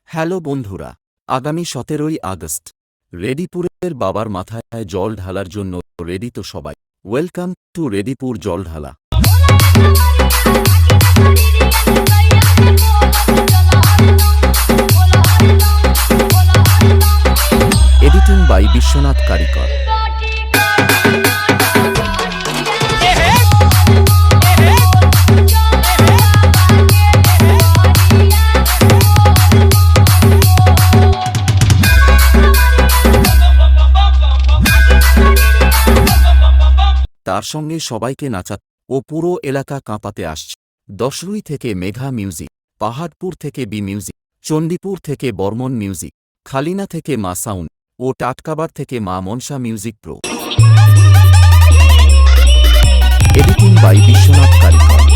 Hello বন্ধুরা, আগামী ১৭ই August রেডিপুরের বাবার মাথায় জল ঢালার জন্য রেডি তো সবাই। ওয়েলকাম টু রেডিপুর জল ঢালা। Editing by Biswanath Karikar. তার সঙ্গে সবাইকে নাচাত ও পুরো এলাকা কাঁপাতে আসছে। দশরুই থেকে মেঘা মিউজিক, পাহাড়পুর থেকে বি মিউজিক, চণ্ডীপুর থেকে বর্মন মিউজিক, খালিনা থেকে মা সাউন্ড ও টাটকাবার থেকে মা Manasa music pro. Editing by Biswanath Karikar.